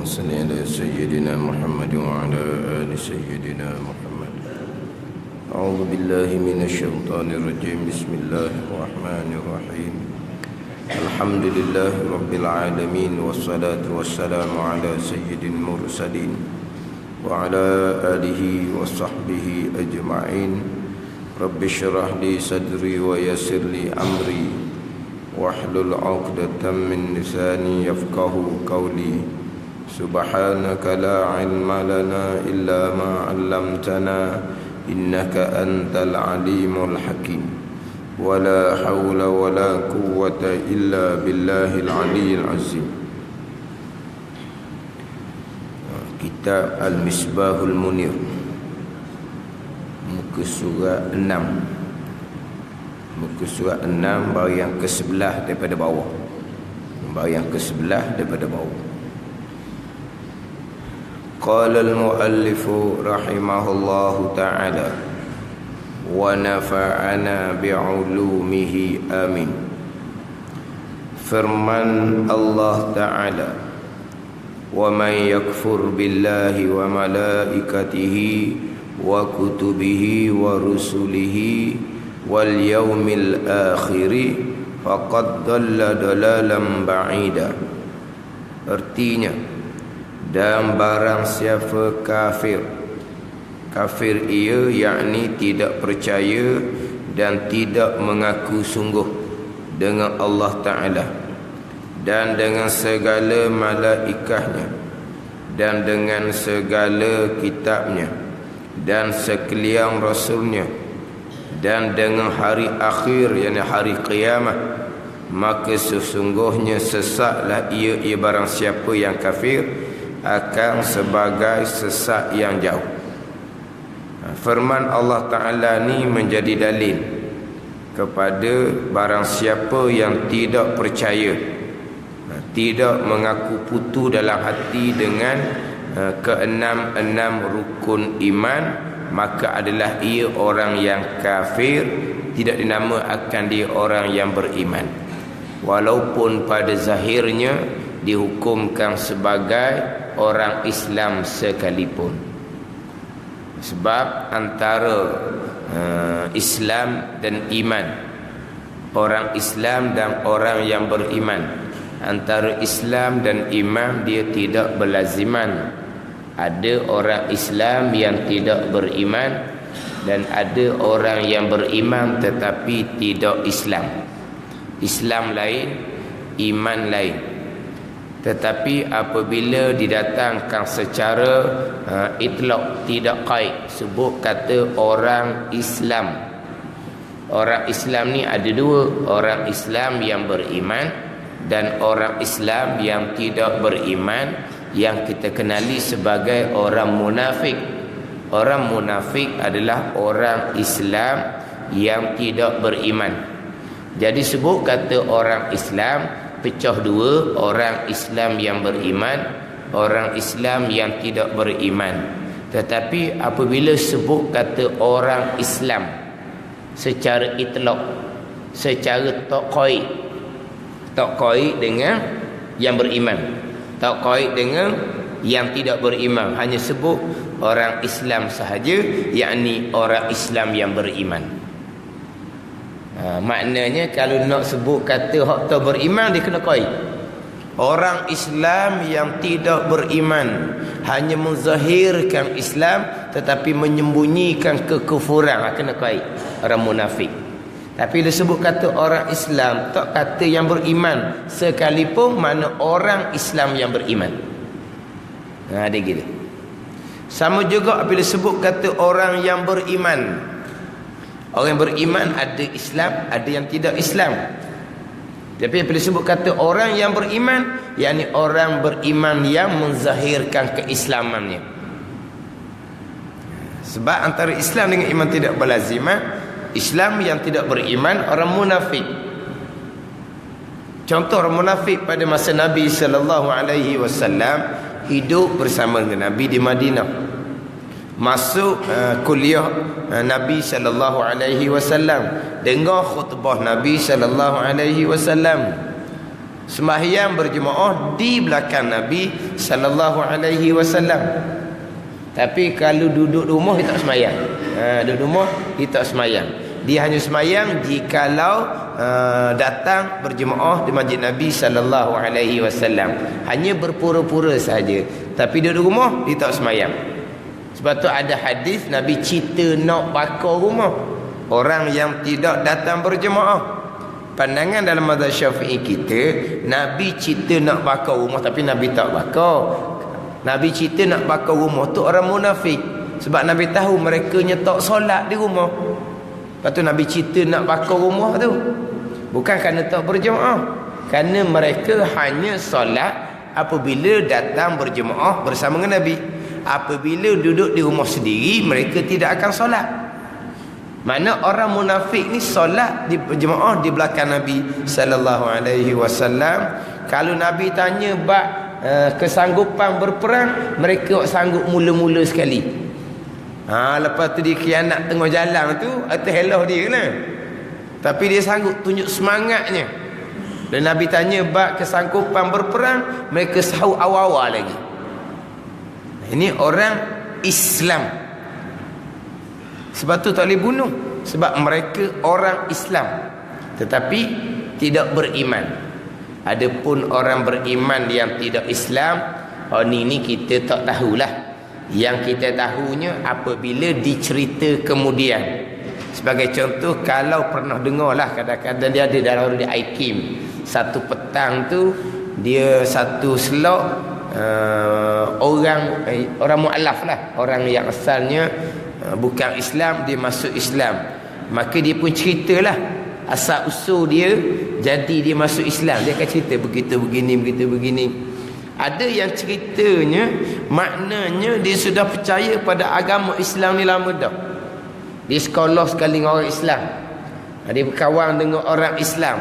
صل على سيدنا محمد وعلى آل سيدنا محمد. أعوذ بالله من الشيطان الرجيم. بسم الله الرحمن الرحيم. الحمد لله رب العالمين، والصلاة والسلام على سيد المرسلين وعلى آله وصحبه أجمعين. رب اشرح لي صدري ويسر لي أمري واحلل عقدة من لساني يفقه قولي. سبحانك لا علم لنا إلا ما علمتنا إنك أنت العليم الحكيم. ولا حول ولا قوة إلا بالله العلي العظيم. Kitab Al-Misbahul Munir, muka surat 6. Muka surat 6 bahagian ke-11 daripada bawah. Bahagian ke-11 daripada bawah. Qala al-muallif rahimahullahu ta'ala wa nafa'ana bi'ulumihi amin. Firman Allah Ta'ala, wa man yakfur billahi wa malaikatihi wa kutubihi wa rusulihi wal yawmil akhiri faqad dhalla dhalalan ba'ida. Artinya, dan barang siapa kafir ia yakni tidak percaya dan tidak mengaku sungguh dengan Allah Ta'ala dan dengan segala malaikatnya dan dengan segala kitabnya dan sekalian rasulnya dan dengan hari akhir, yakni hari kiamat, maka sesungguhnya sesatlah ia barang siapa yang kafir akan sebagai sesat yang jauh. Firman Allah Ta'ala ni menjadi dalil kepada barang siapa yang tidak percaya, tidak mengaku putu dalam hati dengan keenam rukun iman, maka adalah ia orang yang kafir, tidak dinamakan dia orang yang beriman, walaupun pada zahirnya dihukumkan sebagai orang Islam sekalipun. Sebab antara Islam dan iman, orang Islam dan orang yang beriman, antara Islam dan iman dia tidak berlaziman. Ada orang Islam yang tidak beriman dan ada orang yang beriman tetapi tidak Islam. Islam lain, iman lain. Tetapi apabila didatangkan secara itlaq, tidak qaid, sebut kata orang Islam. Orang Islam ni ada dua, orang Islam yang beriman dan orang Islam yang tidak beriman, yang kita kenali sebagai orang munafik. Orang munafik adalah orang Islam yang tidak beriman. Jadi sebut kata orang Islam pecah dua, orang Islam yang beriman, orang Islam yang tidak beriman. Tetapi apabila sebut kata orang Islam secara itlaq, secara tak kait dengan yang beriman, tak kait dengan yang tidak beriman, hanya sebut orang Islam sahaja, yakni orang Islam yang beriman. Maknanya kalau nak sebut kata hak tak beriman, dia kena kait. Orang Islam yang tidak beriman hanya menzahirkan Islam tetapi menyembunyikan kekufuran, kena kait, orang munafik. Tapi dia sebut kata orang Islam, tak kata yang beriman sekalipun, mana orang Islam yang beriman. Dia gitu. Sama juga bila sebut kata orang yang beriman. Orang yang beriman ada Islam, ada yang tidak Islam. Tapi bila sebut kata orang yang beriman, yakni orang beriman yang menzahirkan keislamannya. Sebab antara Islam dengan iman tidak berlaziman. Islam yang tidak beriman orang munafik. Contoh orang munafik pada masa Nabi SAW hidup bersama dengan Nabi di Madinah. Masuk kuliah Nabi SAW, dengar khutbah Nabi SAW. Sembahyang berjemaah di belakang Nabi sallallahu alaihi wasallam. Tapi kalau duduk rumah dia tak sembahyang. Duduk rumah dia tak sembahyang. Dia hanya sembahyang jikalau datang berjemaah di masjid Nabi sallallahu alaihi wasallam. Hanya berpura-pura saja. Tapi duduk rumah dia tak sembahyang. Sebab tu ada hadis Nabi cerita nak bakar rumah orang yang tidak datang berjemaah. Pandangan dalam mazhab Syafi'i kita, Nabi cerita nak bakar rumah tapi Nabi tak bakar. Nabi cerita nak bakar rumah tu orang munafik. Sebab Nabi tahu mereka tak solat di rumah. Lepas tu Nabi cerita nak bakar rumah tu. Bukan kerana tak berjemaah. Kerana mereka hanya solat apabila datang berjemaah bersama dengan Nabi. Apabila duduk di rumah sendiri, mereka tidak akan solat. Mana orang munafik ni solat di berjemaah di belakang Nabi sallallahu alaihi wasallam. Kalau Nabi tanya bab kesanggupan berperang, mereka sanggup mula-mula sekali. Lepas tu dia khianat tengah jalan tu, itu helah dia lah. Tapi dia sanggup tunjuk semangatnya. Dan Nabi tanya bab kesanggupan berperang, mereka sahut awal-awal lagi. Ini orang Islam. Sebab tu tak boleh bunuh. Sebab mereka orang Islam tetapi tidak beriman. Adapun orang beriman yang tidak Islam, ni kita tak tahulah. Yang kita tahunya apabila dicerita kemudian. Sebagai contoh, kalau pernah dengar lah, kadang-kadang dia ada dalam di IKIM. Satu petang tu dia satu slot orang mu'alaf lah, orang yang asalnya bukan Islam, dia masuk Islam. Maka dia pun ceritalah asal usul dia jadi dia masuk Islam. Dia akan cerita begitu begini. Ada yang ceritanya maknanya dia sudah percaya pada agama Islam ni lama dah. Dia sekolah sekali dengan orang Islam, dia berkawan dengan orang Islam.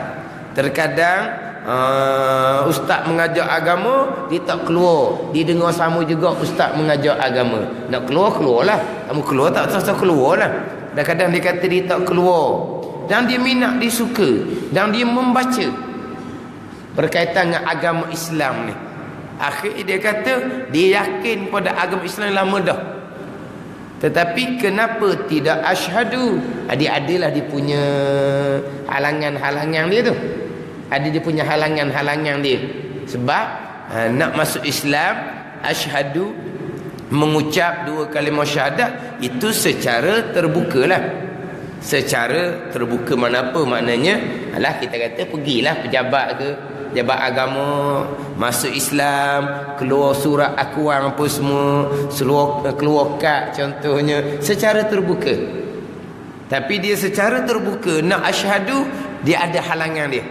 Terkadang ustaz mengajar agama, dia tak keluar, dia dengar sama juga ustaz mengajar agama. Nak keluarlah, kamu keluar tak terasa keluarlah. Dan kadang dia kata dia tak keluar, dan dia minat, dia suka, dan dia membaca berkaitan dengan agama Islam ni. Akhir dia kata dia yakin pada agama Islam lama dah, tetapi kenapa tidak asyhadu? Dia adalah dia punya halangan-halangan dia tu. Ada dia punya halangan-halangan dia. Sebab nak masuk Islam, asyhadu, mengucap dua kalimah syahadat, itu secara terbuka lah. Secara terbuka mana apa maknanya? Alah, kita kata pergilah pejabat ke, pejabat agama, masuk Islam, keluar surat akuan apa semua, keluar kad contohnya, secara terbuka. Tapi dia secara terbuka nak asyhadu, dia ada halangan dia.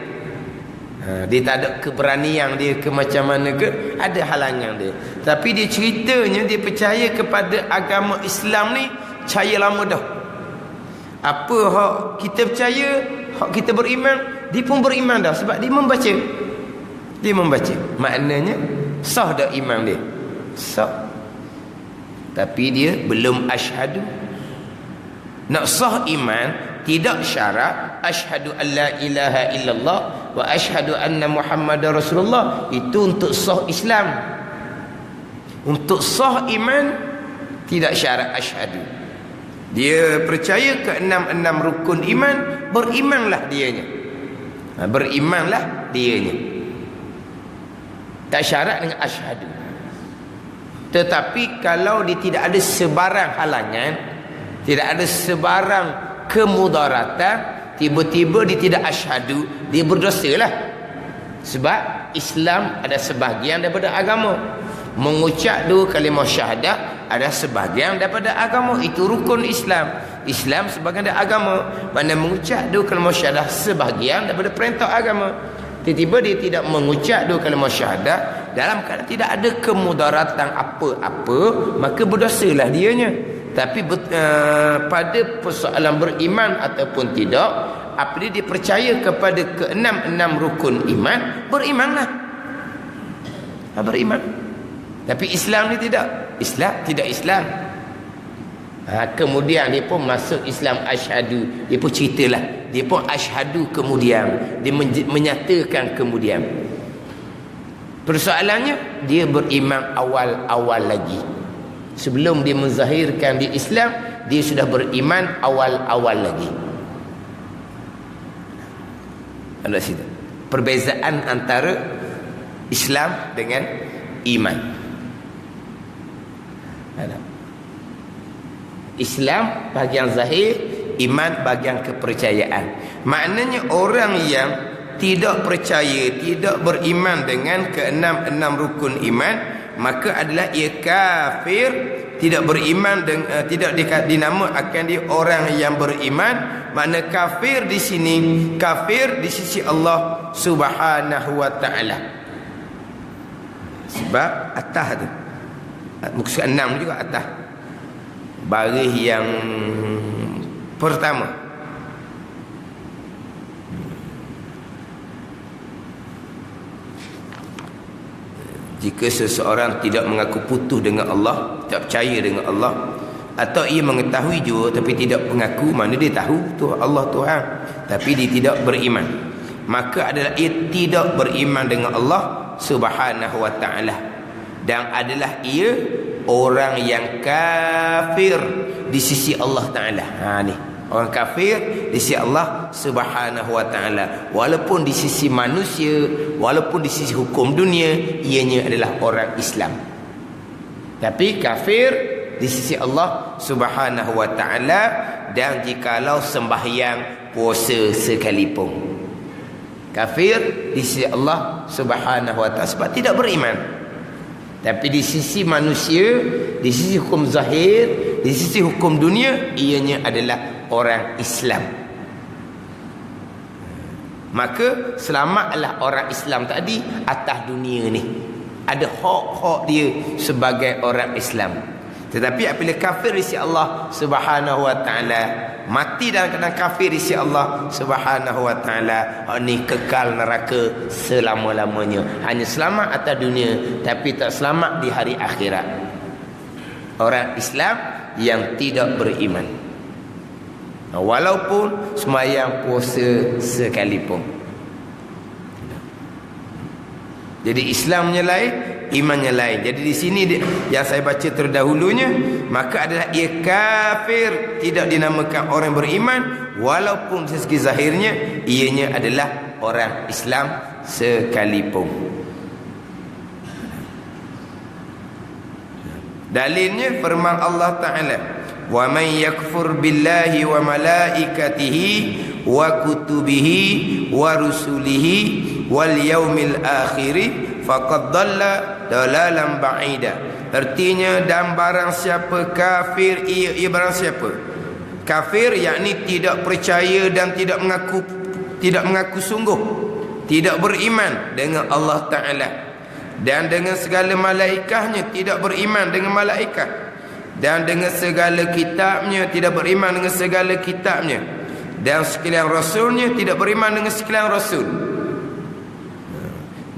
Dia tak ada keberanian dia ke macam mana ke, ada halangan dia. Tapi dia ceritanya dia percaya kepada agama Islam ni percaya lama dah. Apa hak kita percaya, hak kita beriman, dia pun beriman dah sebab dia membaca. Dia membaca. Maknanya sah dah iman dia. Sah. Tapi dia belum asyhadu. Nak sah iman tidak syarat asyhadu alla ilaha illallah wa asyhadu anna muhammadar rasulullah. Itu untuk sah Islam. Untuk sah iman tidak syarat asyhadu. Dia percaya ke enam rukun iman, berimanlah dianya. Berimanlah dianya. Tak syarat dengan asyhadu. Tetapi kalau dia tidak ada sebarang halangan, tidak ada sebarang kemudaratan, tiba-tiba dia tidak asyhadu, dia berdosalah. Sebab Islam ada sebahagian daripada agama. Mengucap dua kalimah syahadat ada sebahagian daripada agama. Itu rukun Islam. Islam sebahagian daripada agama. Mana mengucap dua kalimah syahadat sebahagian daripada perintah agama. Tiba-tiba dia tidak mengucap dua kalimah syahadat dalam keadaan tidak ada kemudaratan apa-apa, maka berdosalah dianya. Tapi pada persoalan beriman ataupun tidak, apabila dia percaya kepada keenam rukun iman, berimanlah. Beriman. Tapi Islam ni tidak. Islam. Kemudian dia pun masuk Islam asyhadu. Dia pun ceritalah. Dia pun asyhadu kemudian. Dia menyatakan kemudian. Persoalannya dia beriman awal-awal lagi. Sebelum dia menzahirkan di Islam, dia sudah beriman awal-awal lagi. Ada situ perbezaan antara Islam dengan iman. Ada. Islam bahagian zahir, iman bahagian kepercayaan. Maknanya orang yang tidak percaya, tidak beriman dengan keenam rukun iman, maka adalah ia kafir. Tidak beriman dengan, tidak dinamakan dia orang yang beriman. Makna kafir di sini, kafir di sisi Allah Subhanahu wa taala. Sebab atas tu muka 6 juga atas, baris yang pertama. Jika seseorang tidak mengaku putus dengan Allah, tidak percaya dengan Allah, atau ia mengetahui juga tapi tidak mengaku, mana dia tahu tu Allah Tuhan tapi dia tidak beriman, maka adalah ia tidak beriman dengan Allah Subhanahu wa taala, dan adalah ia orang yang kafir di sisi Allah taala. Ni orang kafir di sisi Allah Subhanahu wa taala. Walaupun di sisi manusia, walaupun di sisi hukum dunia, ianya adalah orang Islam, tapi kafir di sisi Allah Subhanahu wa taala. Dan jikalau sembahyang, puasa sekalipun, kafir di sisi Allah Subhanahu wa taala sebab tidak beriman. Tapi di sisi manusia, di sisi hukum zahir, di sisi hukum dunia, ianya adalah orang Islam. Maka selamatlah orang Islam tadi atas dunia ni. Ada hak-hak dia sebagai orang Islam. Tetapi apabila kafir di sisi Allah Subhanahu wa taala, mati dalam keadaan kafir di sisi Allah Subhanahu wa taala, ni kekal neraka selama-lamanya. Hanya selamat atas dunia tapi tak selamat di hari akhirat. Orang Islam yang tidak beriman, walaupun sembahyang puasa sekalipun. Jadi Islamnya lain, imannya lain. Jadi di sini yang saya baca terdahulunya, maka adalah ia kafir, tidak dinamakan orang beriman, walaupun dari segi zahirnya ianya adalah orang Islam sekalipun. Dalilnya firman Allah Ta'ala, wa man yakfur billahi wa malaikatihi wa kutubihi wa rusulihi wal yaumil akhiri faqad dhalla dalalan ba'ida. Artinya, dan barang siapa kafir, ia barang siapa kafir, yakni tidak percaya dan tidak mengaku sungguh, tidak beriman dengan Allah Ta'ala dan dengan segala malaikatnya, tidak beriman dengan malaikat, dan dengan segala kitabnya, tidak beriman dengan segala kitabnya, dan sekalian rasulnya, tidak beriman dengan sekalian rasul,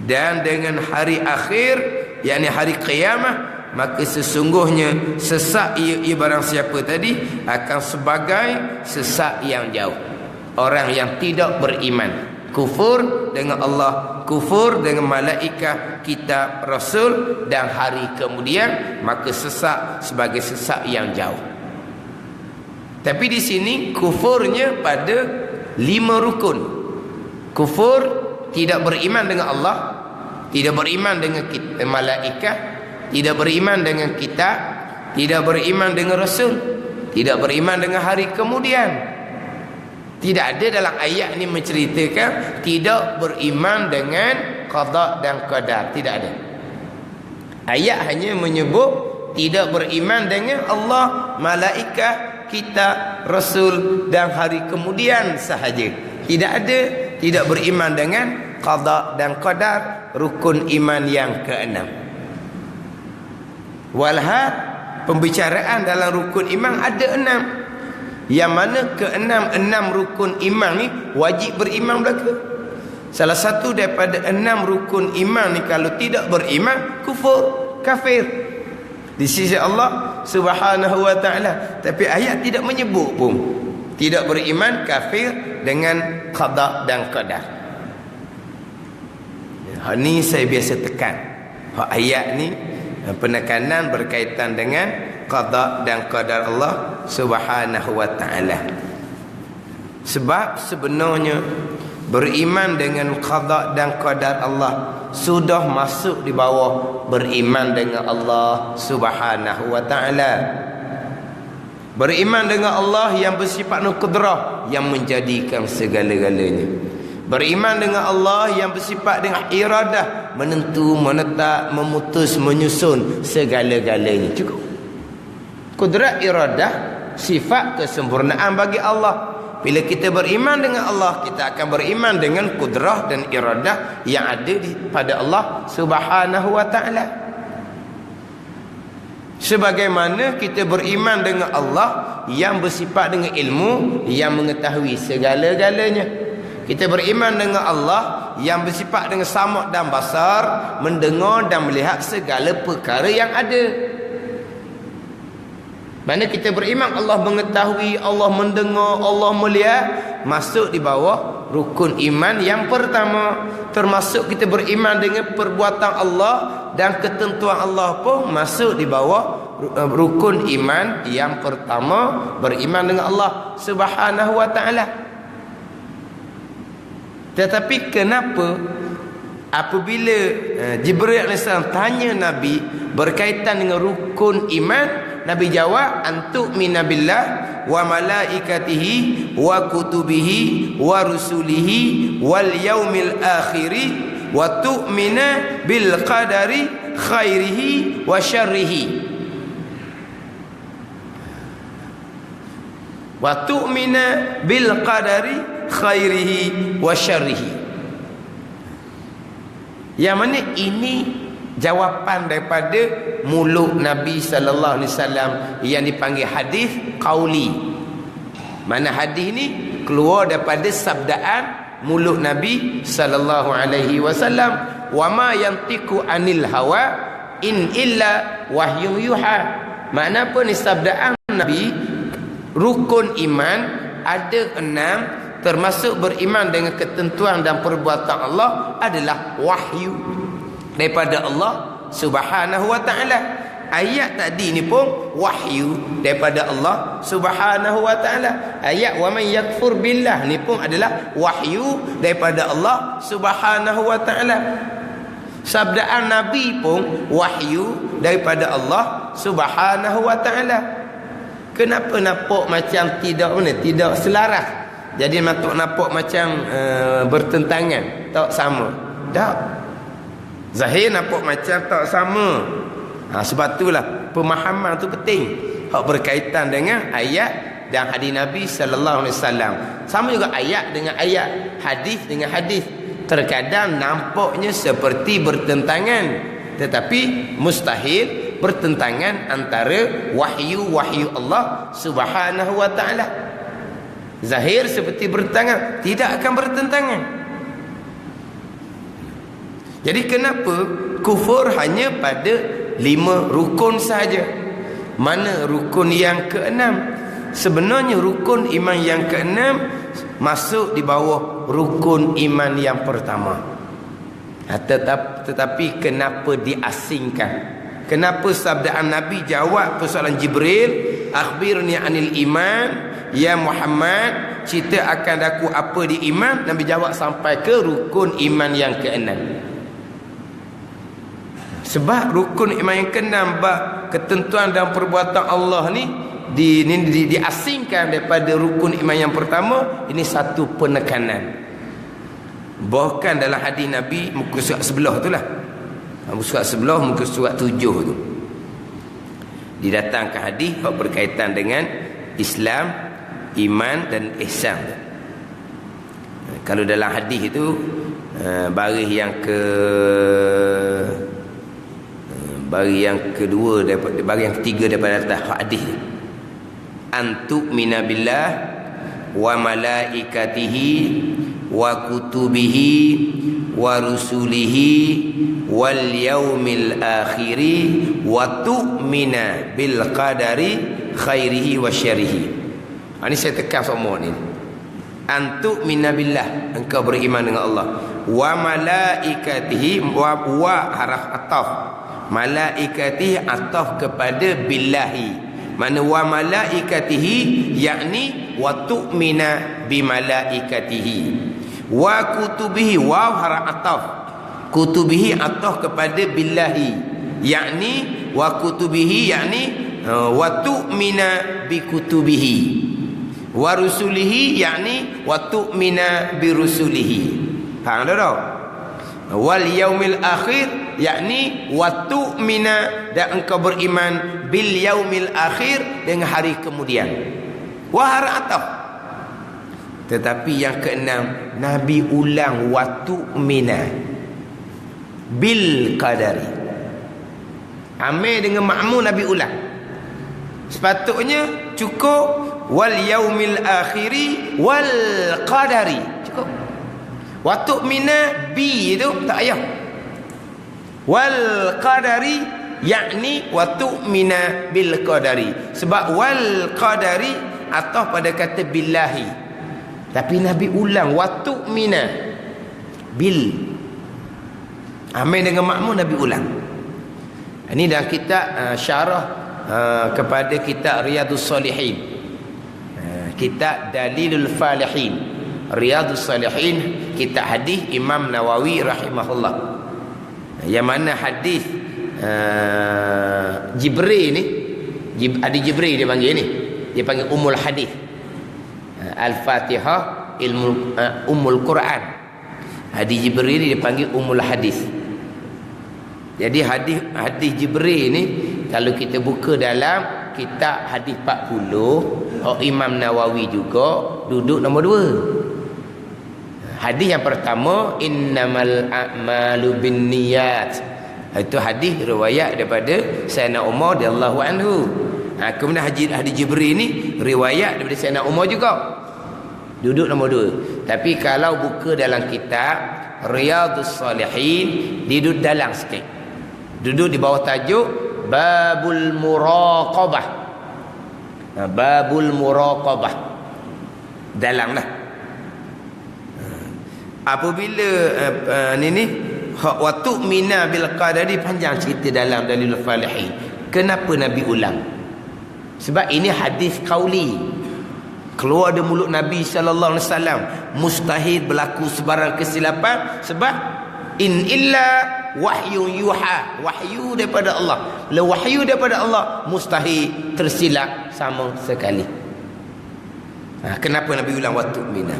dan dengan hari akhir, yakni hari kiamat, maka sesungguhnya sesak ia barang siapa tadi akan sebagai sesak yang jauh. Orang yang tidak beriman, kufur dengan Allah, kufur dengan malaikat, kitab, rasul dan hari kemudian, maka sesak sebagai sesak yang jauh. Tapi di sini kufurnya pada 5 rukun. Kufur tidak beriman dengan Allah, tidak beriman dengan malaikat, tidak beriman dengan kitab, tidak beriman dengan rasul, tidak beriman dengan hari kemudian. Tidak ada dalam ayat ini menceritakan tidak beriman dengan qada dan qadar. Tidak ada. Ayat hanya menyebut tidak beriman dengan Allah, malaikat, kitab, rasul dan hari kemudian sahaja. Tidak ada tidak beriman dengan qada dan qadar, rukun iman yang ke-6. Walhal pembicaraan dalam rukun iman ada 6. Yang mana ke-6 rukun iman ni wajib beriman belaka. Salah satu daripada 6 rukun iman ni kalau tidak beriman, kufur, kafir di sisi Allah Subhanahu wa taala. Tapi ayat tidak menyebut pun tidak beriman, kafir dengan qada dan qadar. Ni saya biasa tekan. Ayat ni penekanan berkaitan dengan qada dan qadar Allah Subhanahu wa taala. Sebab sebenarnya beriman dengan qada dan qadar Allah sudah masuk di bawah beriman dengan Allah Subhanahu wa taala. Beriman dengan Allah yang bersifat qudrah, yang menjadikan segala-galanya. Beriman dengan Allah yang bersifat dengan iradah, menentu, menetap, memutus, menyusun segala-galanya. Cukup. Kudrat iradah, sifat kesempurnaan bagi Allah. Bila kita beriman dengan Allah, kita akan beriman dengan kudrah dan iradah yang ada pada Allah Subhanahu wa taala. Sebagaimana kita beriman dengan Allah yang bersifat dengan ilmu, yang mengetahui segala-galanya. Kita beriman dengan Allah yang bersifat dengan sam'a dan basar, mendengar dan melihat segala perkara yang ada. Mana kita beriman Allah mengetahui, Allah mendengar, Allah melihat, masuk di bawah rukun iman yang pertama. Termasuk kita beriman dengan perbuatan Allah dan ketentuan Allah pun masuk di bawah rukun iman yang pertama, beriman dengan Allah Subhanahu wa taala. Tetapi kenapa apabila Jibril AS tanya Nabi berkaitan dengan rukun iman, Nabi jawab, antu'mina billah wa malaikatihi wa kutubihi wa rusulihi wal yaumil akhiri wa tu'mina bil qadari khairihi wa syarrihi. Wa tu'mina bil qadari khairihi wa syarrihi. Yang mana ini jawapan daripada mulut Nabi sallallahu alaihi wasallam yang dipanggil hadis qauli. Mana hadis ni keluar daripada sabdaan mulut Nabi sallallahu alaihi wasallam, wa ma yantiqu anil hawa in illa wahyu yuha. Makna apa ni sabdaan Nabi? Rukun iman ada 6, termasuk beriman dengan ketentuan dan perbuatan Allah adalah wahyu daripada Allah Subhanahu wa taala. Ayat tadi ni pun wahyu daripada Allah Subhanahu wa taala. Ayat wa man yakfur billah ni pun adalah wahyu daripada Allah Subhanahu wa taala. Sabdaan Nabi pun wahyu daripada Allah Subhanahu wa taala. Kenapa nampak macam tidak selaras? Jadi nampak macam bertentangan, tak sama. Tak. Zahir nampak macam tak sama. Sebab itulah pemahaman tu penting. Hak berkaitan dengan ayat dan hadis Nabi sallallahu alaihi wasallam. Sama juga ayat dengan ayat, hadis dengan hadis. Terkadang nampaknya seperti bertentangan, tetapi mustahil bertentangan antara wahyu Allah Subhanahu wa taala. Zahir seperti bertentangan, tidak akan bertentangan. Jadi kenapa kufur hanya pada 5 rukun saja? Mana rukun yang ke-6? Sebenarnya rukun iman yang ke-6 masuk di bawah rukun iman yang pertama. Tetapi kenapa diasingkan? Kenapa sabdaan Nabi jawab persoalan Jibril, akhbirni anil iman ya Muhammad, cerita akan aku apa di iman? Nabi jawab sampai ke rukun iman yang ke-6. Sebab rukun iman yang ke-6, ketentuan dan perbuatan Allah ni diasingkan daripada rukun iman yang pertama. Ini satu penekanan. Bahkan dalam hadis Nabi muka surat sebelah tu lah, surat sebelah muka surat 7 tu, didatangkan hadis yang berkaitan dengan Islam, iman dan ihsan. Kalau dalam hadis itu baris yang kedua daripada baris yang ketiga daripada atas hadis, antu'mina billah wa malaikatihi wa kutubihi wa rusulihi wal yaumil akhiri wa tu'mina bil qadari khairihi wa syarrihi. Ini saya tekan semua ni. Antu'mina billah, engkau beriman dengan Allah. wa malaikatihi wa haraf ataf. Malaikatihi ataf kepada billahi. Mana wa malaikatihi yakni wa tu'mina bi malaikatihi. Wa kutubihi wa haraf ataf. Kutubihi ataf kepada billahi yakni wa kutubihi yakni wa tu'mina bi kutubihi. Wa rusulihi yakni wa tu'mina bi rusulihi. Faham tak? Wal yaumil akhir yakni wa tu'mina, dan engkau beriman bil yaumil akhir, dengan hari kemudian. Wa harataf. Tetapi yang keenam, Nabi ulang wa tu'mina bil qadari. Amir dengan makmum Nabi ulang. Sepatutnya cukup wal yaumil akhiri wal qadari. Cukup. Wa tu'mina bi itu tak payah. Wal qadari yakni wa tu'mina bil qadari. Sebab wal qadari atau pada kata billahi. Tapi Nabi ulang wa tu'mina bil. Amin dengan makmum Nabi ulang. Ini dalam kitab syarah kepada kitab Riyadhus Salihin. Kitab Dalilul Falihin. Riyadhus Salihin, kitab hadis Imam Nawawi rahimahullah. Yang mana hadis Jibril ni, ada Jibril dia panggil ni. Dia panggil Ummul Hadis. Al-Fatihah ilmu Ummul Quran. Hadis Jibril ni dia panggil Ummul Hadis. Jadi hadis Jibril ni kalau kita buka dalam kitab hadis 40, Imam Nawawi juga duduk nombor 2. Hadis yang pertama, innamal a'malu binniyat. Itu hadis riwayat daripada Sayyidina Umar radhiyallahu anhu. Kemudian hadis Jibril ni riwayat daripada Sayyidina Umar juga. Duduk nombor 2. Tapi kalau buka dalam kitab Riyadhus Salihin, dia duduk dalam sikit. Duduk di bawah tajuk Babul Muraqabah. Babul Muraqabah. Dalam lah. Apabila wa tu'mina bil qadari, panjang cerita dalam Dalilul Falihin. Kenapa Nabi ulang? Sebab ini hadis qauli. Keluar dari mulut Nabi sallallahu alaihi wasallam, mustahil berlaku sebarang kesilapan, sebab in illa wahyu yuha, wahyu daripada Allah. Kalau wahyu daripada Allah, mustahil tersilap sama sekali. Kenapa Nabi ulang wa tu'mina?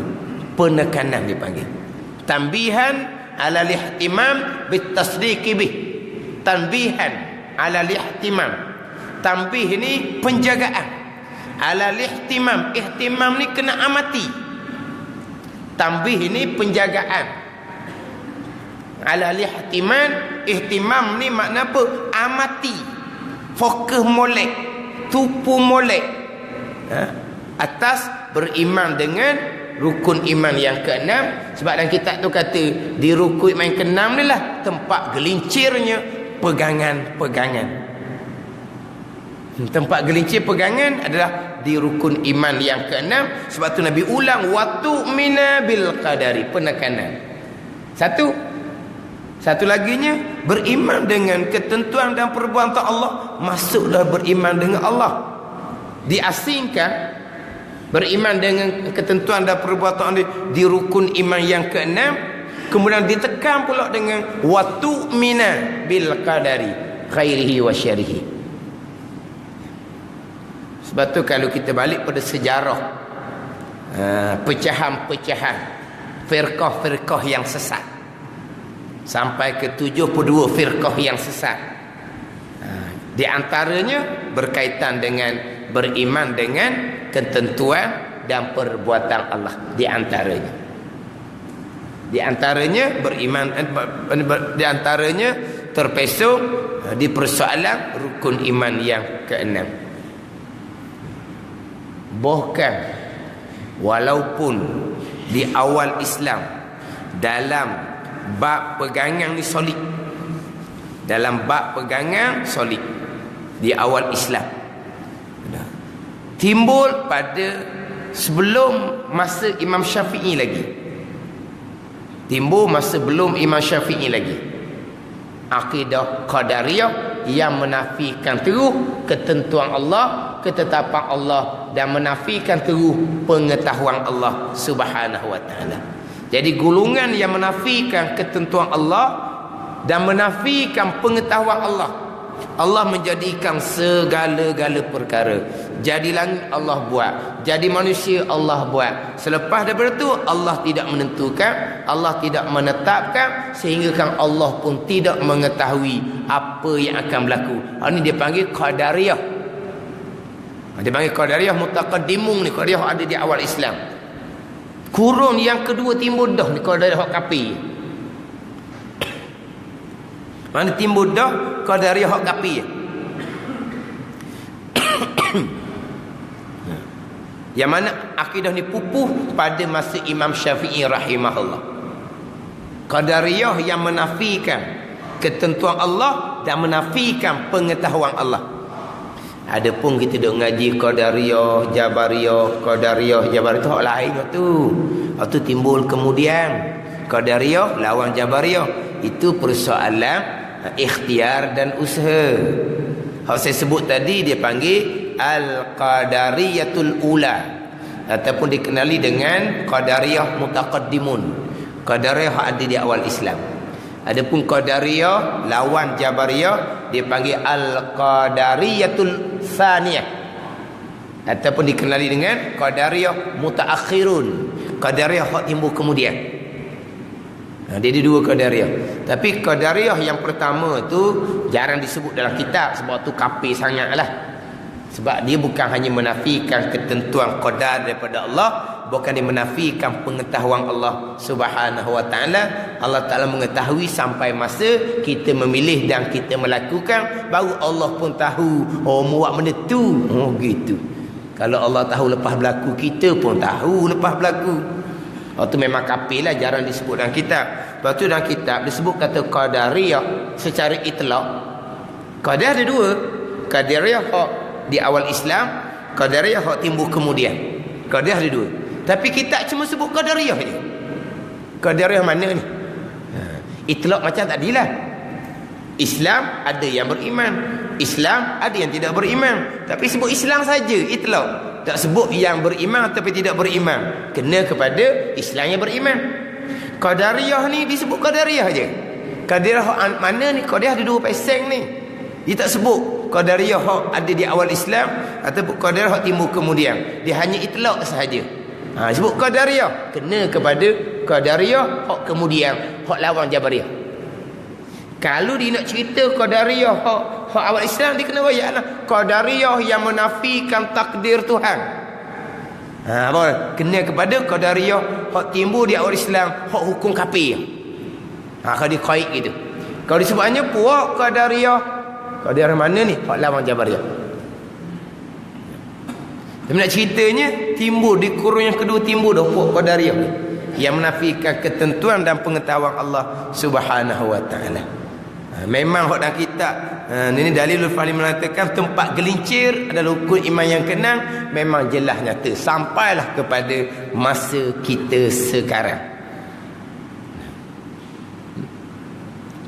Penekanan dipanggil. Tanbihan ala lihtimam bitasdiqi bih. Tanbihan ala lihtimam. Tanbih ni penjagaan. Ala lihtimam. Ihtimam ni kena amati. Tanbih ni penjagaan. Ala lihtiman. Ihtimam ni makna apa? Amati. Fokus molek. Tupu molek. Atas beriman dengan rukun iman yang ke-6. Sebab dalam kitab tu kata di rukun iman yang ke-6 ni lah tempat gelincirnya pegangan-pegangan. Tempat gelincir pegangan adalah di rukun iman yang ke-6. Sebab tu Nabi ulang wa tu'mina bil qadari, penekanan. Satu laginya, beriman dengan ketentuan dan perbuatan Allah. Masuklah beriman dengan Allah. Diasingkan beriman dengan ketentuan dan perbuatan di rukun iman yang ke-6, kemudian ditekan pula dengan wa tu'mina bil qadari khairihi wa syarrihi. Sebab tu kalau kita balik pada sejarah pecahan-pecahan firqah-firqah yang sesat, sampai ke 72 firqah yang sesat, di antaranya berkaitan dengan beriman dengan ketentuan dan perbuatan Allah. Di antaranya beriman, di antaranya terpesong di persoalan rukun iman yang ke-6. Bahkan walaupun di awal Islam dalam bab pegangan ni solid, dalam bab pegangan solid di awal Islam, timbul pada sebelum masa Imam Syafi'i lagi. Timbul masa belum Imam Syafi'i lagi. Akidah Qadariyah yang menafikan terus ketentuan Allah, ketetapan Allah, dan menafikan terus pengetahuan Allah Subhanahu wa taala. Jadi golongan yang menafikan ketentuan Allah dan menafikan pengetahuan Allah. Allah menjadikan segala-gala perkara. Jadi langit Allah buat, jadi manusia Allah buat. Selepas daripada itu Allah tidak menentukan, Allah tidak menetapkan, sehingga kan Allah pun tidak mengetahui apa yang akan berlaku. Ini dia panggil Qadariyah. Dia panggil Qadariyah mutaqaddimun ni. Qadariyah ada di awal Islam. Kurun yang kedua timbul dah ni Qadariyah kafir. Mana timbul dah Qadariyah hak kafir. Yang mana akidah ni pupuh pada masa Imam Syafi'i rahimahullah. Qadariyah yang menafikan ketentuan Allah dan menafikan pengetahuan Allah. Adapun kita duk ngaji Qadariyah, Jabariyah, Qadariyah, Jabariyah tu hak lain tu. Hak tu timbul kemudian. Qadariyah lawan Jabariyah itu persoalan ikhtiar dan usaha. Hak saya sebut tadi dia panggil Al-Qadariyatul Ula, ataupun dikenali dengan Qadariyah Mutaqaddimun. Qadariyah ada di awal Islam. Adapun Qadariyah lawan Jabariyah dia panggil Al-Qadariyatul Tsaniyah, ataupun dikenali dengan Qadariyah Mutaakhirun. Qadariyah hak timbul kemudian. Dia ada dua Qadariyah. Tapi Qadariyah yang pertama tu jarang disebut dalam kitab, sebab tu kafir sangatlah. Sebab dia bukan hanya menafikan ketentuan qadar daripada Allah, bukan dia menafikan pengetahuan Allah Subhanahu wa taala. Allah Taala mengetahui sampai masa kita memilih dan kita melakukan, baru Allah pun tahu oh buat benda tu. Oh gitu. Kalau Allah tahu lepas berlaku, kita pun tahu lepas berlaku. Itu memang kafir lah, jarang disebut dalam kitab. Lepas tu dalam kitab disebut kata Qadariyah secara itlaq. Qadar ada dua. Qadariyah hak di awal Islam, Qadariyah hak timbul kemudian. Qadar ada dua. Tapi kitab cuma sebut Qadariyah je. Qadariyah mana ni? Itlaq macam tadilah. Islam ada yang beriman, Islam ada yang tidak beriman. Tapi sebut Islam saja, itlaq. Tak sebut yang beriman tapi tidak beriman. Kena kepada Islam yang beriman. Qadariyah ni disebut Qadariyah je. Qadariyah mana ni? Qadariyah ada dua peseng ni. Dia tak sebut Qadariyah hak ada di awal Islam ataupun Qadariyah hak timbul kemudian. Dia hanya itlaq sahaja. Sebut Qadariyah, kena kepada Qadariyah hak kemudian, hak lawan Jabariyah. Kalau dia nak cerita Qadariyah hak awal Islam, dia kena bayarlah Qadariyah yang menafikan takdir Tuhan. Kena kepada Qadariyah hak timbul di awal Islam, hak hukum kafir. Kalau dia kait gitu. Kalau disebutnya puak Qadariyah, Qadariyah mana ni? Hak lawan Jabariyah. Tapi nak ceritanya timbul di kurun yang kedua, timbul dah puak Qadariyah yang menafikan ketentuan dan pengetahuan Allah Subhanahu wa taala. Memang hak dalam kitab ini Dalilul Fahim mengatakan tempat gelincir adalah rukun iman yang keenam. Memang jelas nyata sampailah kepada masa kita sekarang.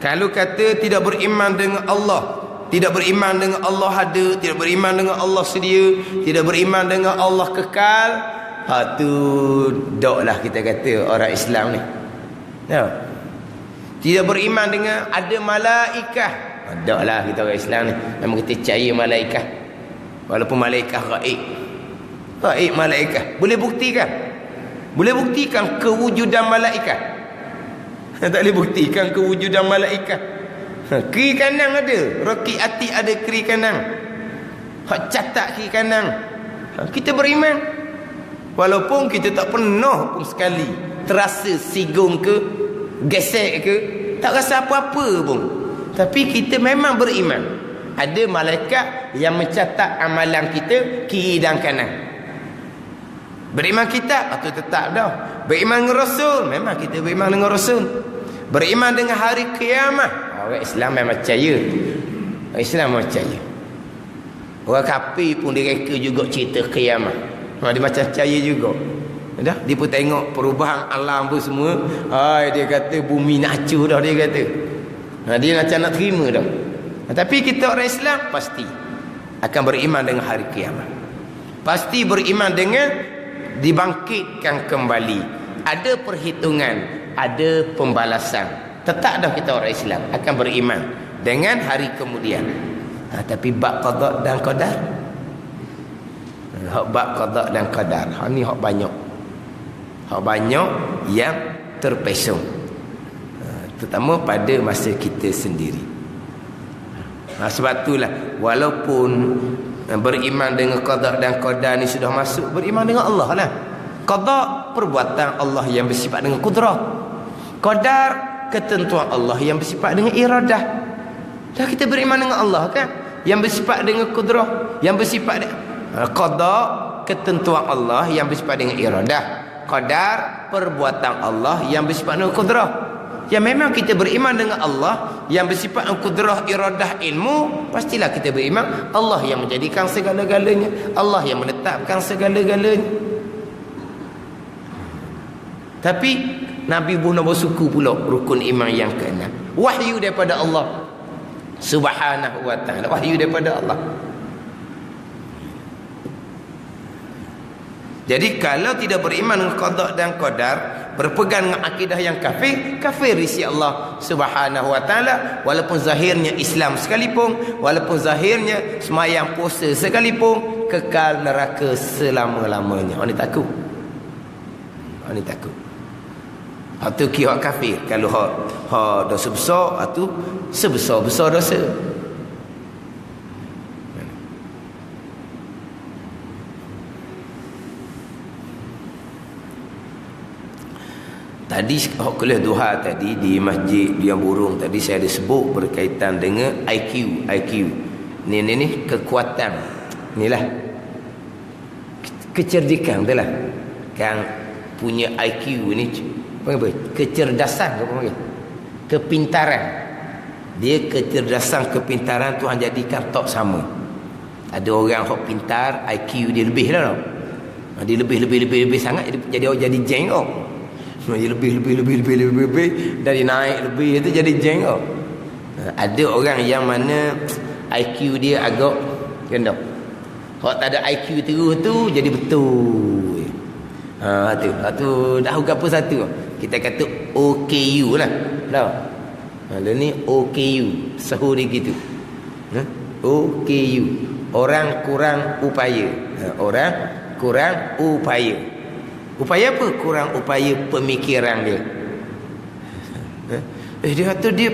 Kalau kata tidak beriman dengan Allah, tidak beriman dengan Allah ada, tidak beriman dengan Allah sedia, tidak beriman dengan Allah kekal, tu doklah kita kata orang Islam ni. Tidak beriman dengan ada malaikat, doklah kita orang Islam ni. Memang kita percaya malaikat, walaupun malaikat gaib malaikat. Boleh buktikan kewujudan malaikat. Tak boleh buktikan kewujudan malaikat. Kiri kanan ada, roki ati ada kiri kanan, hak catat kiri kanan. Kita beriman, walaupun kita tak pernah pun sekali terasa sigung ke, gesek ke, tak rasa apa-apa pun. Tapi kita memang beriman ada malaikat yang mencatat amalan kita kiri dan kanan. Beriman kita atau tetap dah. Beriman dengan Rasul, memang kita beriman dengan Rasul. Beriman dengan hari kiamat, orang Islam memang percaya. Orang Islam memang percaya. Orang kafir pun direka juga cerita kiamat. Dia macam percaya juga. Dah, dia pun tengok perubahan alam pun semua. Dia kata bumi nak hancur dah, dia kata. Dia macam nak terima dah. Tapi kita orang Islam pasti akan beriman dengan hari kiamat. Pasti beriman dengan dibangkitkan kembali. Ada perhitungan, ada pembalasan. Tetap dah kita orang Islam akan beriman dengan hari kemudian. Tapi bab qada dan qadar, bab qada dan qadar, ni hak banyak. Hak banyak yang terpesong, terutama pada masa kita sendiri. Sebab itulah walaupun beriman dengan qada dan qadar ni sudah masuk, beriman dengan Allah lah. Qada perbuatan Allah yang bersifat dengan kudrah, qadar ketentuan Allah yang bersifat dengan iradah. Dah kita beriman dengan Allah kan, yang bersifat dengan kudrah, yang bersifat qada ketentuan Allah yang bersifat dengan iradah, qadar perbuatan Allah yang bersifat dengan kudrah. Yang memang kita beriman dengan Allah yang bersifat dengan kudrah, iradah, ilmu, pastilah kita beriman Allah yang menjadikan segala-galanya, Allah yang menetapkan segala-galanya. Tapi Nabi pun nombor suku pula rukun iman yang keenam, wahyu daripada Allah Subhanahu wa ta'ala, wahyu daripada Allah. Jadi kalau tidak beriman dengan qada dan qadar, berpegang dengan akidah yang kafir, kafir isi Allah Subhanahu wa ta'ala. Walaupun zahirnya Islam sekalipun, walaupun zahirnya semayang puasa sekalipun, kekal neraka selama-lamanya. Orang ni takut, orang ni takut. Hak tu kira kafir. Kalau hak dosa besar, hak tu sebesar-besar dosa. Tadi kuliah duha tadi di masjid Dian Burung tadi saya ada sebut berkaitan dengan IQ. Ni kekuatan. Inilah kecerdikan betul lah. Kan punya IQ ni apa? Kecerdasan apa panggil? Kepintaran. Dia kecerdasan, kepintaran Tuhan jadikan tak sama. Ada orang hok pintar, IQ dia lebih lah. Dia lebih sangat jadi jengok. Dia lebih dari naik lebih itu jadi jengok. Ada orang yang mana IQ dia agak rendah. Hok tak ada IQ terus tu jadi betul. Tu dah apa satu. Kita kata OKU lah. Tahu? Lalu ni OKU, sahur dia gitu. OKU, orang kurang upaya. Orang kurang upaya. Upaya apa? Kurang upaya pemikiran dia. Dia kata dia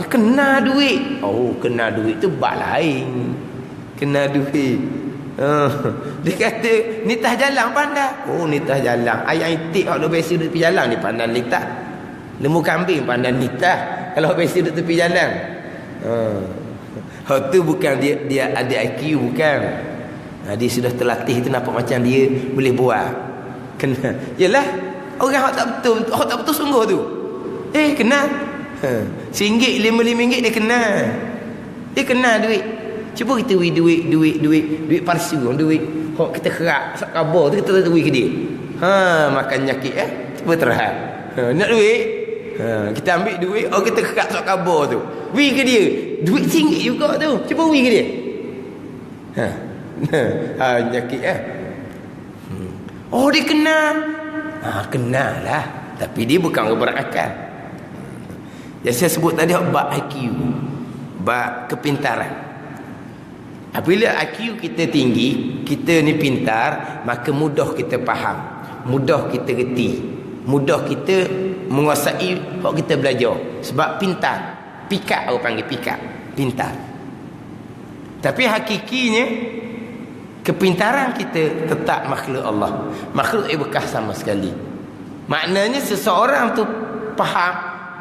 kena duit. Oh, kena duit tu bab lain. Kena duit. Dia kata ni tah jalan pandai. Oh, ni tah jalan. Ayam itik kalau biasa duduk tepi jalan ni pandai ni tah. Lembu kambing pandai ni tah kalau biasa duduk tepi jalan. Hak tu bukan dia ada IQ, bukan. Dia sudah terlatih tu, nampak macam dia boleh buat. Kena. Yalah, orang hak tak betul sungguh tu. Kena. RM1, RM5 dia kena. Dia kena duit. Cuba kita beri duit palsu, duit hok kita kerak sak kabar tu kita beri ke dia. Makan nyakit cuba terhad. Nak duit? Kita ambil duit, kita kerak sak kabar tu. Beri ke dia. Duit RM1 juga tu. Cuba beri ke dia. Nyakit dia kena. Kenalah. Tapi dia bukan orang berakal. Yang saya sebut tadi bab IQ, bab kepintaran. Apabila IQ kita tinggi, kita ni pintar, maka mudah kita faham, mudah kita reti, mudah kita menguasai hak kita belajar. Sebab pintar, pikat orang panggil pikat, pintar. Tapi hakikinya kepintaran kita tetap makhluk Allah, makhluk bekas sama sekali. Maknanya seseorang tu faham,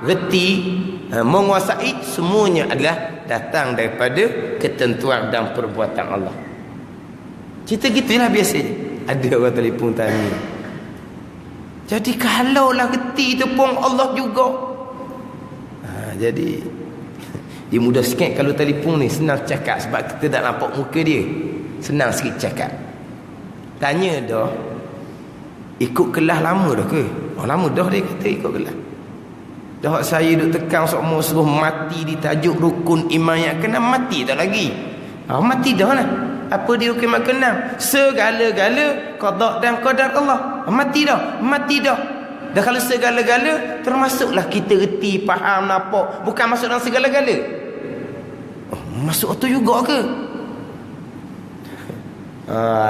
reti, menguasai, semuanya adalah datang daripada ketentuan dan perbuatan Allah. Cerita gitulah biasanya. Ada orang telefon tanya, jadi kalaulah reti tu pun Allah juga. Jadi dia mudah sikit kalau telefon ni, senang cakap sebab kita tak nampak muka dia, senang sikit cakap. Tanya dah, ikut kelas lama dah ke? Lama dah dia kata ikut kelas. Dah saya duk tekan semua suruh mati di tajuk rukun iman yang kena, mati tak lagi. Mati dah lah. Apa dia rukun iman kena? Segala-gala qada dan qadar Allah. Mati dah. Mati dah. Dah kalau segala-gala, termasuklah kita reti, faham, nampak. Bukan masuk dalam segala-gala. Masuk tu juga ke?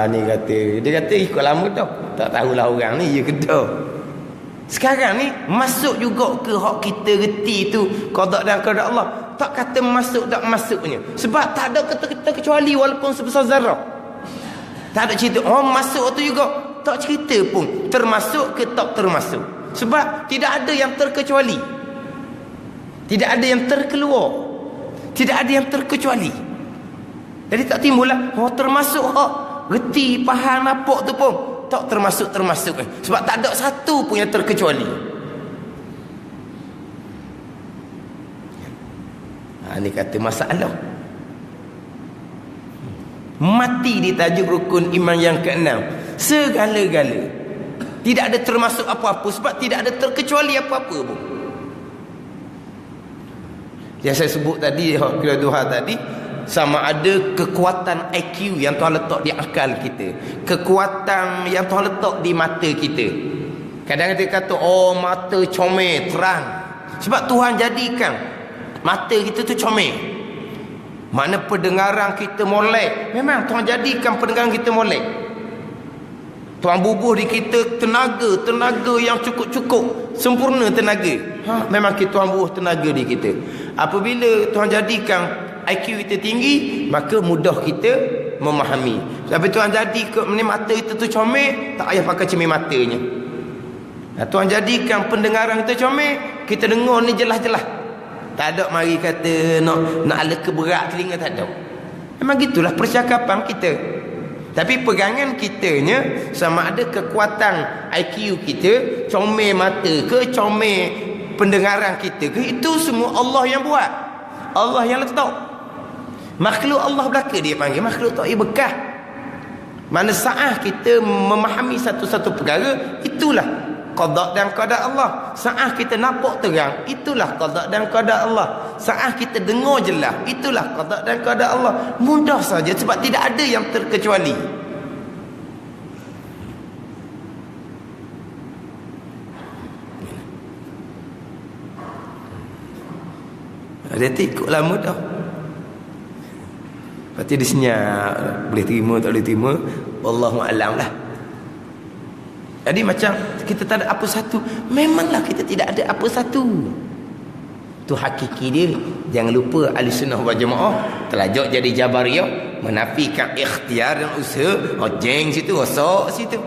Ni kata, dia kata ikut lama dah. Tak tahulah orang ni ya ke dah. Sekarang ni masuk juga ke hak kita reti tu qada dan qadar Allah? Tak kata masuk tak masuknya. Sebab tak ada kata-kata kecuali walaupun sebesar zarah. Tak ada cerita masuk tu juga. Tak cerita pun termasuk ke tak termasuk. Sebab tidak ada yang terkecuali. Tidak ada yang terkeluar. Tidak ada yang terkecuali. Jadi tak timbullah termasuk hak reti, faham, nampak tu pun tak termasuk. Sebab tak ada satu pun yang terkecuali. Ni kata masalah. Mati di tajuk rukun iman yang ke-6. Segala-gala. Tidak ada termasuk apa-apa. Sebab tidak ada terkecuali apa-apa pun. Yang saya sebut tadi, kedua tadi, sama ada kekuatan IQ yang Tuhan letak di akal kita, kekuatan yang Tuhan letak di mata kita. Kadang kita kata mata comel, terang. Sebab Tuhan jadikan mata kita tu comel. Mana pendengaran kita molek. Memang Tuhan jadikan pendengaran kita molek. Tuhan bubuh di kita tenaga yang cukup, sempurna tenaga. Memang Tuhan bubuh tenaga di kita. Apabila Tuhan jadikan IQ kita tinggi, maka mudah kita memahami. Tapi Tuhan jadi mata kita tu comel, tak payah pakai cermin matanya. Tuhan jadikan pendengaran kita comel, kita dengar ni jelas-jelas. Tak ada mari kata nak ala keberat telinga, tak ada. Memang gitulah percakapan kita. Tapi pegangan kitanya sama ada kekuatan IQ kita, comel mata ke, comel pendengaran kita ke, itu semua Allah yang buat. Allah yang letak. Makhluk Allah belaka dia panggil makhluk tak bekah. Mana saat kita memahami satu-satu perkara, itulah qada dan qadar Allah. Saat kita nampak terang, itulah qada dan qadar Allah. Saat kita dengar jelas, itulah qada dan qadar Allah. Mudah saja sebab tidak ada yang terkecuali. Dia ikut lama dah. Lepas tu dia senyap, boleh terima tak boleh terima, wallahu a'lam lah. Jadi macam kita tak ada apa satu. Memanglah kita tidak ada apa satu. Tu hakiki dia. Jangan lupa ahli sunnah wal jamaah telajak jadi jabariyah, menafikan ikhtiar dan usaha. Jeng situ, rosak situ.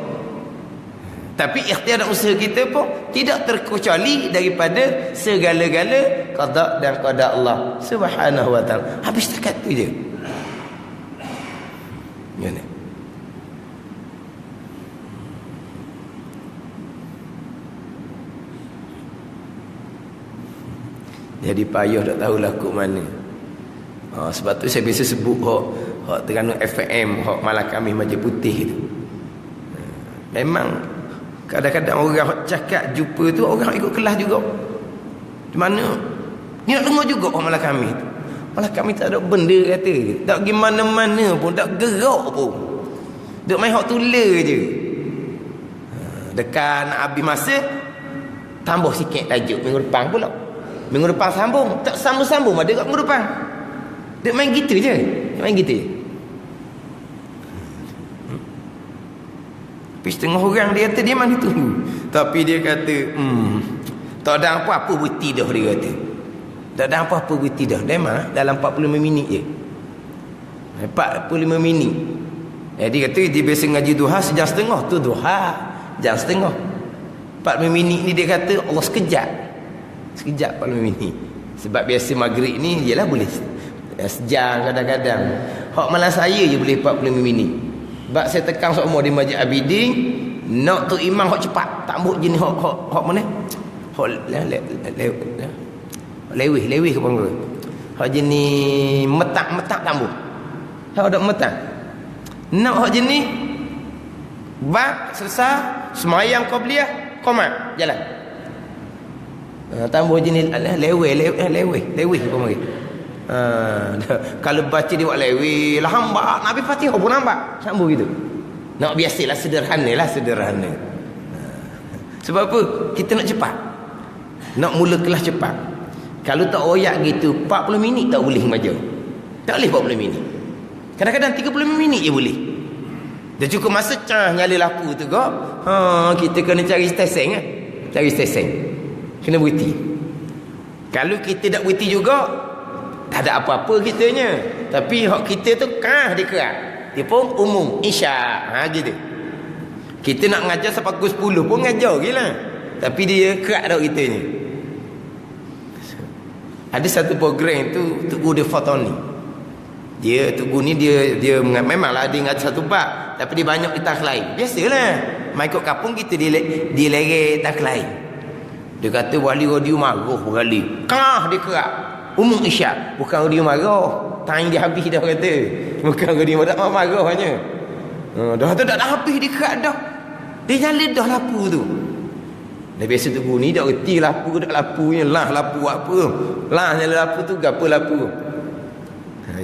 Tapi ikhtiar dan usaha kita pun tidak terkecuali daripada segala-gala qada dan qadar Allah Subhanahu wa taala. Habis dekat tu je. Gimana? Jadi payah tak tahulah kok mana. Sebab tu saya biasa sebut hak Terengganu FM, hak Malam Khamis Masjid Putih tu. Memang kadang-kadang orang hak cakap jumpa tu orang ikut kelas juga. Di mana ni nak dengar juga hak Malam Khamis tu. Malah kami tak ada benda kata. Tak pergi mana-mana pun, tak gerak pun. Duk main hak tula je. Dekat nak habis masa, tambah sikit tajuk minggu depan pula. Minggu depan sambung. Tak sambung-sambung ada kat minggu depan. Duk main gitu je. Main gitu je. Tapi setengah orang dia kata dia mana tu. Tapi dia kata, tak ada apa-apa bukti dah dia kata. Tak ada apa-apa bukti dah. Memang dalam 45 minit je. 45 minit. Jadi kata dia biasa ngaji duha sejam setengah. Tu duha jam setengah. 45 minit ni dia kata Allah sekejap. Sekejap 45 minit. Sebab biasa maghrib ni ialah boleh sejam kadang-kadang. Hak malam saya je boleh 45 minit. Sebab saya tekan semua di Masjid Abidin, nak tu imam hak cepat. Tak ambil jenis hak mana? Hak lewih ke apa? Hak jenis metak tak ambil. Hak ada metak. Nak hak jenis Bab selesai, semayang qabliyah, qomat, jalan. Tambah jenis leweh apa mari. Kalau baca dia buat leweh, lambat, Nabi Fatihah pun lambat. Sambung gitu. Nak biasalah, sederhana. Sebab apa? Kita nak cepat. Nak mula kelas cepat. Kalau tak oyak gitu 40 minit tak boleh maju. Tak boleh 40 minit. Kadang-kadang 30 minit je boleh. Dah cukup masa nyala lampu tu kok. Kita kena cari stesen kan. Cari stesen. Kena berhenti. Kalau kita tak berhenti juga, tak ada apa-apa kitanya. Tapi hak kita tu dia kerak. Dia pun umum Isyak. Gitu. Kita nak ngajar sampai pukul 10 pun ngajar gila. Tapi dia kerak dah kitanya. Ada satu program tu Tugu dia Fatoni. Dia Tugu ni dia memanglah dia ngajar satu bab, tapi dia banyak di tak lain. Biasalah. Mai ikut kampung kita dia lerek tak lain. Dia kata wali radio marah berkali. Dia kerak. Umum Isyak, bukan radio marah. Time dia habis dah kata. Bukan radio marah hanya. Dah tu dah habis dia kerak dah. Dia nyala dah lampu tu. Dah biasa Tugu ni dah reti lapu ke tak lapunya. Lapu apa. Nyala lapu tu gapo lapu.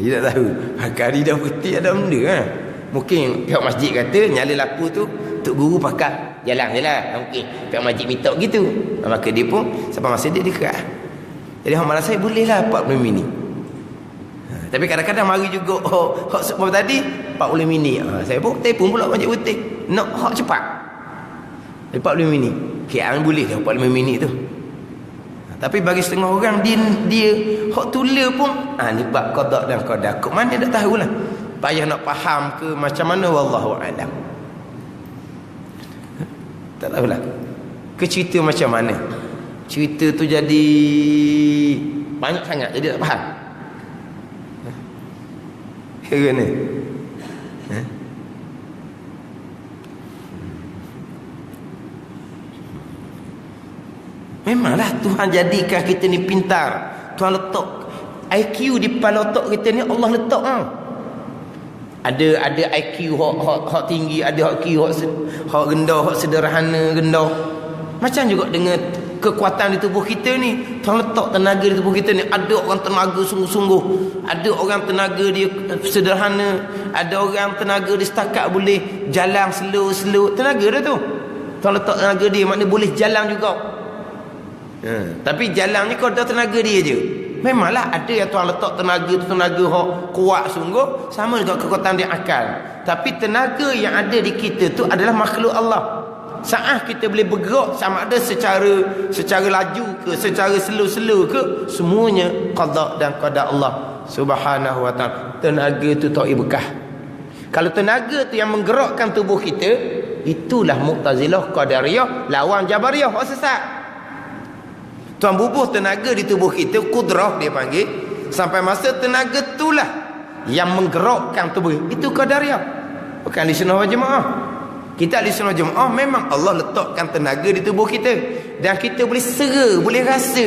Dia tak tahu. Kali dah reti ada benda kan. Mungkin pihak masjid kata nyala lapu tu Tok Guru pakai jalan je lah. Mungkin pihak masjid minta gitu. Maka dia pun sampai masa dia kerak. Jadi hak malas saya boleh lah 40 minit. Tapi kadang-kadang mari juga hak sebab tadi 40 minit. Saya pun telefon pula masjid putih. Nak hak cepat. 40 minit. KL boleh dah 45 minit tu. Tapi bagi setengah orang dia hak tula pun ni bab qada dan qadar. Kok mana tak tahulah. Payah nak faham ke macam mana, wallahu alam. Tak tahulah. Ke cerita macam mana? Cerita tu jadi banyak sangat jadi tak faham. Kerana memanglah Tuhan jadikan kita ni pintar. Tuhan letak IQ di kepala otak kita ni, Allah letak Ada IQ hak tinggi, ada IQ hak rendah, hak sederhana, rendah. Macam juga dengan kekuatan di tubuh kita ni. Tuhan letak tenaga di tubuh kita ni. Ada orang tenaga sungguh-sungguh, ada orang tenaga dia sederhana, ada orang tenaga dia setakat boleh jalan slow. Tenaga dia tu Tuhan letak tenaga dia, maknanya boleh jalan juga. Tapi jalan ni kau dah tenaga dia je. Memanglah ada yang Tuhan letak tenaga tu tenaga hak kuat sungguh, sama juga kekuatan dia akal. Tapi tenaga yang ada di kita tu adalah makhluk Allah. Saat kita boleh bergerak, sama ada secara laju ke, secara slow ke, semuanya qada dan qada Allah Subhanahu wa taala. Tenaga tu tak berkah. Kalau tenaga tu yang menggerakkan tubuh kita, itulah Mu'tazilah Qadariyah lawan Jabariyah hak sesat. Tuan bubuh tenaga di tubuh kita, kudrah dia panggil, sampai masa tenaga itulah yang menggerakkan tubuh. Itu Qadariyah. Bukan ahli sunnah wal jamaah. Kita ahli sunnah wal jamaah memang Allah letakkan tenaga di tubuh kita, dan kita boleh sera, boleh rasa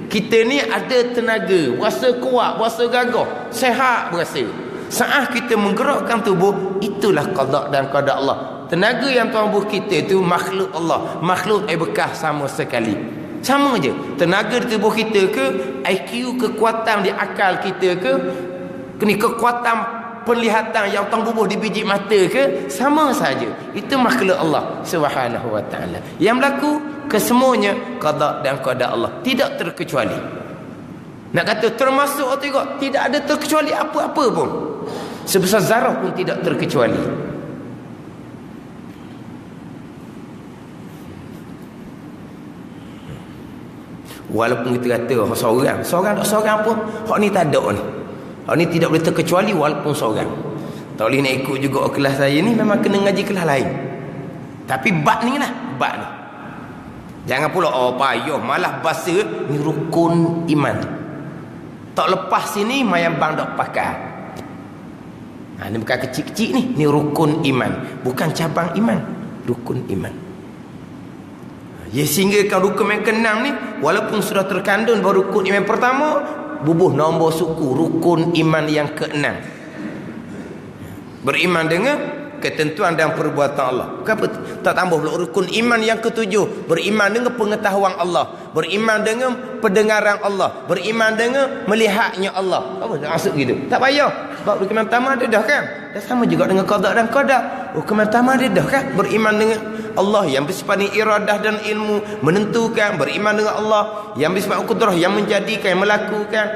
kita ni ada tenaga, berasa kuat, berasa gagah, sehat berasa. Saat kita menggerakkan tubuh, itulah qada dan qada Allah. Tenaga yang Tuhan bubuh kita itu makhluk Allah, makhluk bekas sama sekali. Sama je. Tenaga di tubuh kita ke, IQ, kekuatan di akal kita ke, kekuatan penglihatan yang Tuhan bubuh di biji mata ke, sama saja. Itu makhluk Allah Subhanahu wa taala. Yang berlaku kesemuanya qada dan qada Allah, tidak terkecuali. Nak kata termasuk atau tidak ada terkecuali apa-apa pun. Sebesar zarah pun tidak terkecuali. Walaupun kita kata seorang pun hak ni tak ada ni. Hak ni tidak boleh terkecuali walaupun seorang. Tak boleh nak ikut juga kelas saya ni, memang kena ngaji kelas lain. Tapi bab ni lah, bab ni. Jangan pula payah malah bahasa ni rukun iman. Tak lepas sini mayang bang dak pakai. Ni bukan kecil-kecil ni rukun iman, bukan cabang iman, rukun iman. Ya, sehingga kalau rukun yang ke-6 ni, walaupun sudah terkandung bahawa rukun iman pertama, bubuh nombor suku rukun iman yang ke-6. Beriman dengan ketentuan dan perbuatan Allah. Kenapa tak tambah pula rukun iman yang ketujuh? Beriman dengan pengetahuan Allah, beriman dengan pendengaran Allah, beriman dengan melihatnya Allah. Apa maksud gitu? Tak payah. Sebab rukun pertama ada dah kan? Dan sama juga dengan qada dan qadar. Rukun pertama ada dah kan? Beriman dengan Allah yang bersifat iradah dan ilmu, menentukan. Beriman dengan Allah yang bersifat qudrah, yang menjadikan, yang melakukan.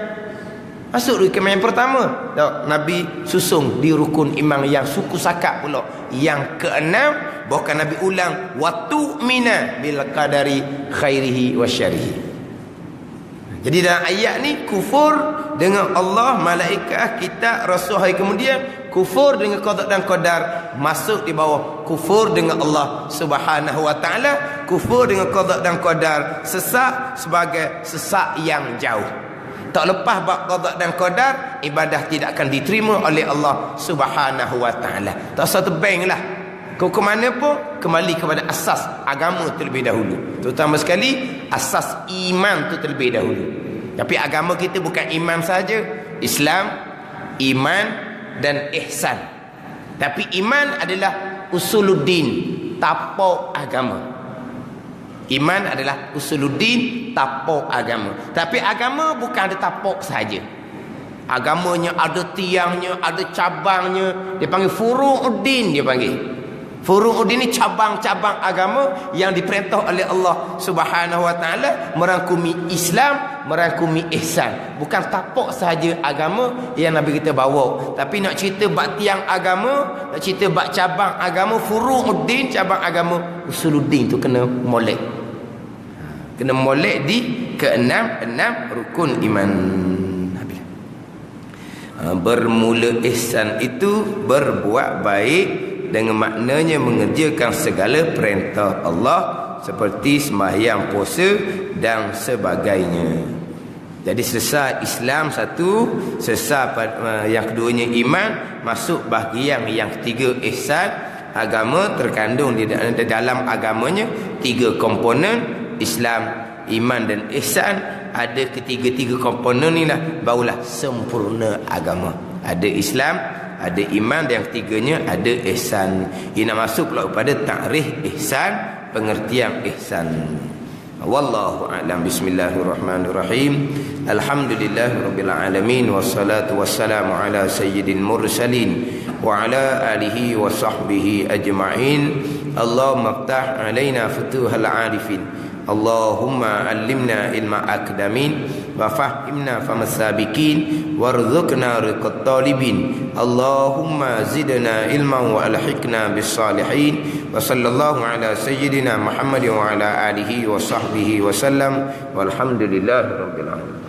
Masuk rukun yang pertama. Tak, Nabi susung di rukun iman yang suku sakak pula. Yang keenam, bahkan Nabi ulang, wa tu'mina bil qadari khairihi wa syarrihi. Jadi dalam ayat ni kufur dengan Allah, malaikat, kitab, rasul, hari kemudian kufur dengan qada dan qadar masuk di bawah kufur dengan Allah Subhanahu wa taala, kufur dengan qada dan qadar, sesak sebagai sesak yang jauh. Tak lepas bab qada dan qadar, ibadah tidak akan diterima oleh Allah Subhanahu wa taala. Tak usah tebanglah. Kau ke mana pun kembali kepada asas agama terlebih dahulu. Terutama sekali asas iman tu terlebih dahulu. Tapi agama kita bukan iman saja, Islam, iman dan ihsan. Tapi iman adalah usuluddin, tapak agama. Iman adalah usuluddin, tapak agama. Tapi agama bukan ada tapak saja. Agamanya ada tiangnya, ada cabangnya. Dia panggil furu'uddin, dia panggil. Furu'uddin ni cabang-cabang agama yang diperintah oleh Allah Subhanahu wa taala, merangkumi Islam, merangkumi ihsan. Bukan tapak sahaja agama yang Nabi kita bawa, tapi nak cerita bab tiang agama, nak cerita bab cabang agama, furu'uddin, cabang agama, usuluddin tu kena molek. Kena molek di keenam rukun iman. Bermula ihsan itu berbuat baik dengan maknanya mengerjakan segala perintah Allah seperti sembahyang, puasa dan sebagainya. Jadi selesai Islam satu, selesai yang keduanya iman, masuk bahagian yang ketiga ihsan. Agama terkandung di dalam agamanya tiga komponen, Islam, iman dan ihsan. Ada ketiga-tiga komponen ni lah, barulah sempurna agama. Ada Islam, ada iman, dan yang ketiganya ada ihsan. Ini masuk pula kepada ta'rif ihsan, pengertian ihsan. Wallahu a'lam. Bismillahirrahmanirrahim. Alhamdulillahirabbil alamin, wassalatu wassalamu ala sayyidil mursalin wa ala alihi wa sahbihi ajma'in. Allahumma iftah alaina futuhal arifin. Allahumma allimna ilma akdamin wa fahimna famasabikin warzuqna riqat talibin. Allahumma zidna ilman wa alhiqna bis salihin. Wa sallallahu ala sayyidina Muhammad wa ala alihi wa sahbihi wa sallam. Walhamdulillahirabbil alamin.